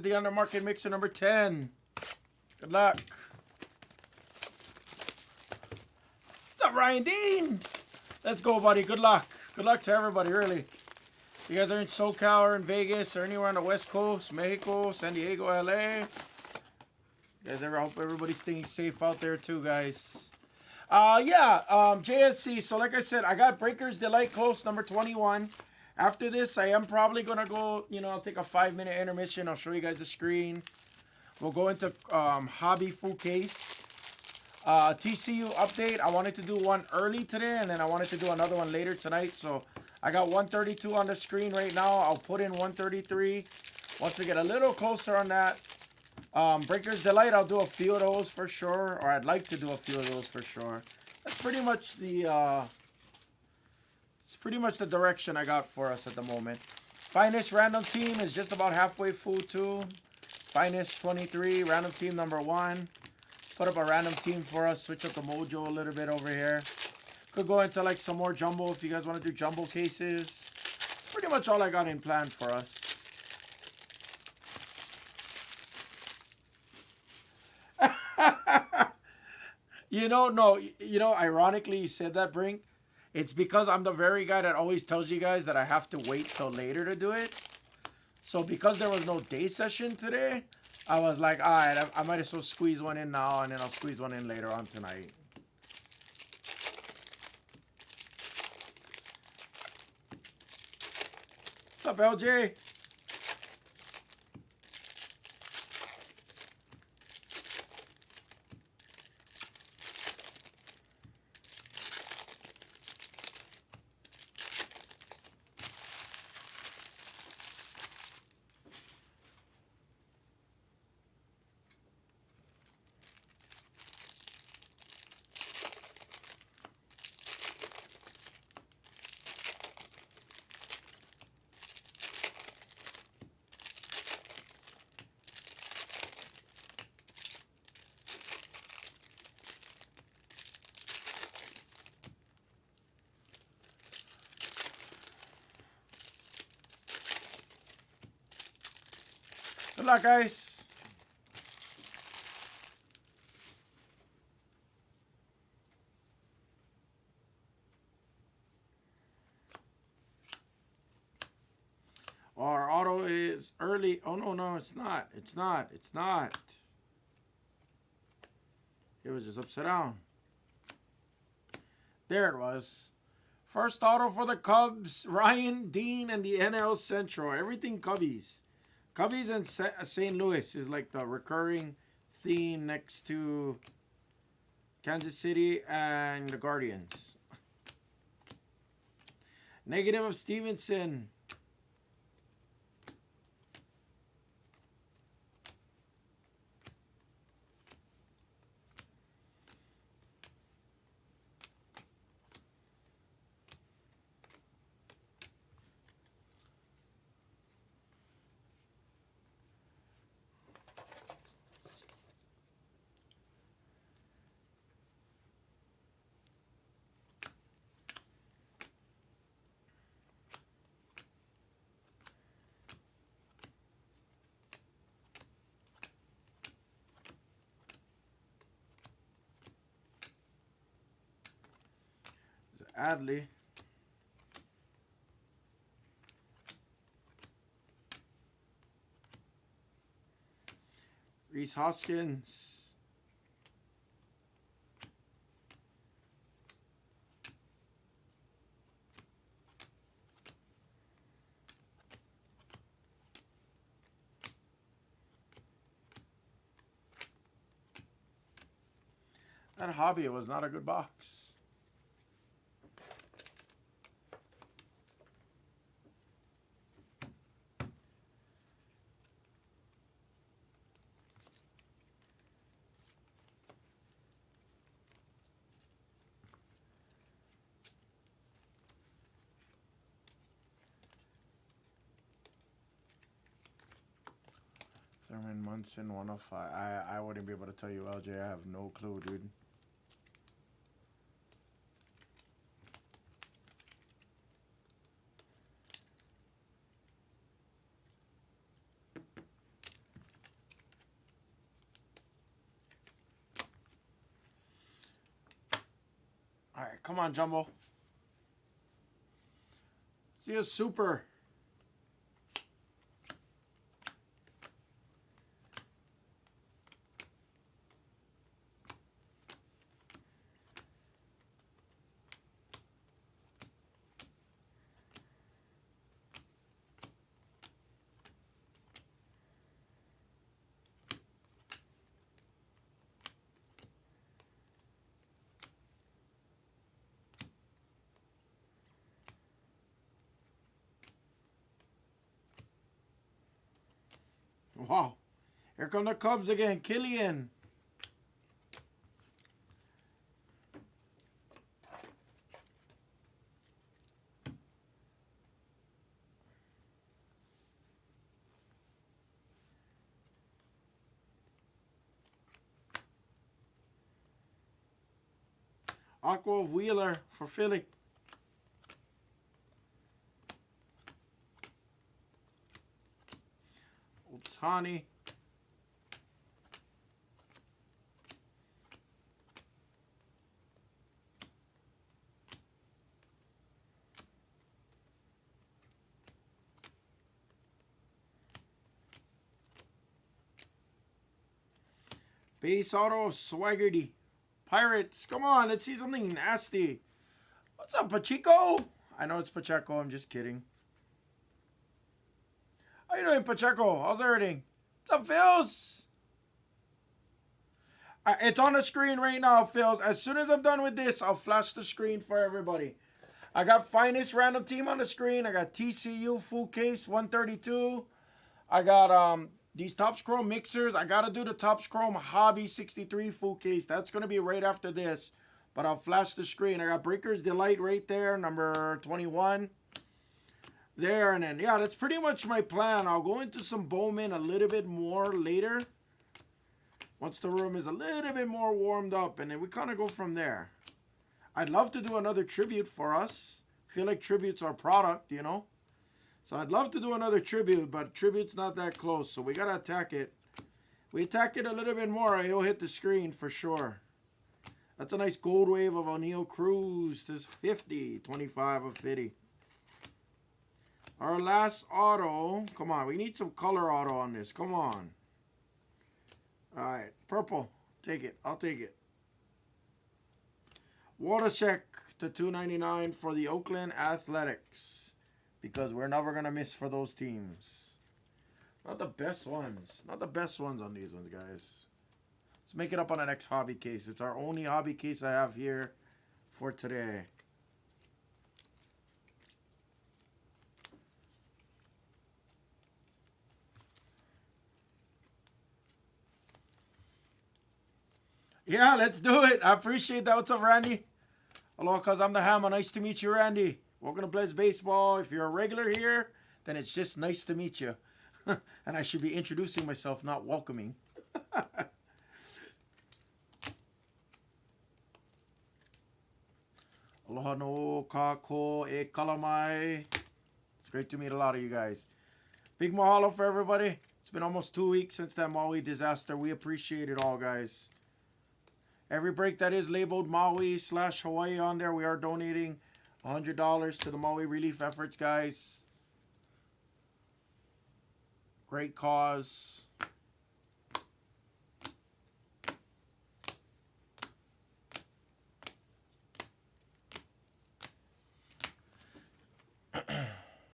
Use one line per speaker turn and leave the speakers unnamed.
the undermarket mixer number 10. Good luck. What's up, Ryan Dean? Let's go, buddy. Good luck. Good luck to everybody, really. If you guys are in SoCal or in Vegas or anywhere on the West Coast, Mexico, San Diego, LA. You guys ever hope everybody's staying safe out there too, guys. JSC. So like I said, I got Breakers Delight Close number 21. After this, I am probably going to go, I'll take a 5-minute intermission. I'll show you guys the screen. We'll go into Hobby Food Case. TCU update. I wanted to do one early today, and then I wanted to do another one later tonight. So I got 132 on the screen right now. I'll put in 133 once we get a little closer on that. Breakers Delight, I'll do a few of those for sure, or I'd like to do a few of those for sure. That's pretty much the direction I got for us at the moment. Finest random team is just about halfway full too. Finest 23, random team number 1. Put up a random team for us. Switch up the mojo a little bit over here. Could go into like some more jumbo if you guys want to do jumbo cases. Pretty much all I got in plan for us. Ironically you said that, Brink. It's because I'm the very guy that always tells you guys that I have to wait till later to do it. So because there was no day session today, I was like, all right, I might as well squeeze one in now, and then I'll squeeze one in later on tonight. What's up, LJ? Good luck, guys. Our auto is early. Oh, no, it's not. It's not. It's not. It was just upside down. There it was. First auto for the Cubs. Ryan Dean and the NL Central. Everything Cubbies. Cubbies and St. Louis is like the recurring theme next to Kansas City and the Guardians. Negative of Stevenson. Adley. Reese Hoskins. That hobby was not a good box. Thurman Munson, 105. I wouldn't be able to tell you, LJ. I have no clue, dude. Come on, Jumbo. See a super. Wow. Here come the Cubs again. Killian. Aqua of Wheeler for Philly. Ohtani. Base auto of Swaggerty. Pirates, come on, let's see something nasty. What's up, Pacheco? I know it's Pacheco, I'm just kidding. How you doing, Pacheco? How's everything? What's up, Phils? It's on the screen right now, Phils. As soon as I'm done with this, I'll flash the screen for everybody. I got Finest Random Team on the screen. I got TCU Full Case 132. I got these Topps Chrome mixers. I got to do the Topps Chrome Hobby 63 Full Case. That's going to be right after this. But I'll flash the screen. I got Breaker's Delight right there, number 21. There, and then, yeah, that's pretty much my plan. I'll go into some Bowman a little bit more later. Once the room is a little bit more warmed up, and then we kind of go from there. I'd love to do another tribute for us. I feel like tributes are product, you know. So I'd love to do another tribute, but tribute's not that close, so we got to attack it. We attack it a little bit more, it'll hit the screen for sure. That's a nice gold wave of O'Neal Cruz. This 50, 25 of 50. Our last auto. Come on, we need some color auto on this. Come on. All right, purple. Take it. I'll take it. Watercheck to $2.99 for the Oakland Athletics. Because we're never going to miss for those teams. Not the best ones. Not the best ones on these ones, guys. Let's make it up on the next hobby case. It's our only hobby case I have here for today. Yeah, let's do it. I appreciate that. What's up, Randy? Hello, cuz I'm the Hammer. Nice to meet you, Randy. Welcome to Blez Baseball. If you're a regular here, then it's just nice to meet you. And I should be introducing myself, not welcoming. Aloha no kako e kalamai. It's great to meet a lot of you guys. Big mahalo for everybody. It's been almost 2 weeks since that Maui disaster. We appreciate it all, guys. Every break that is labeled Maui/Hawaii on there, we are donating $100 to the Maui relief efforts, guys. Great cause.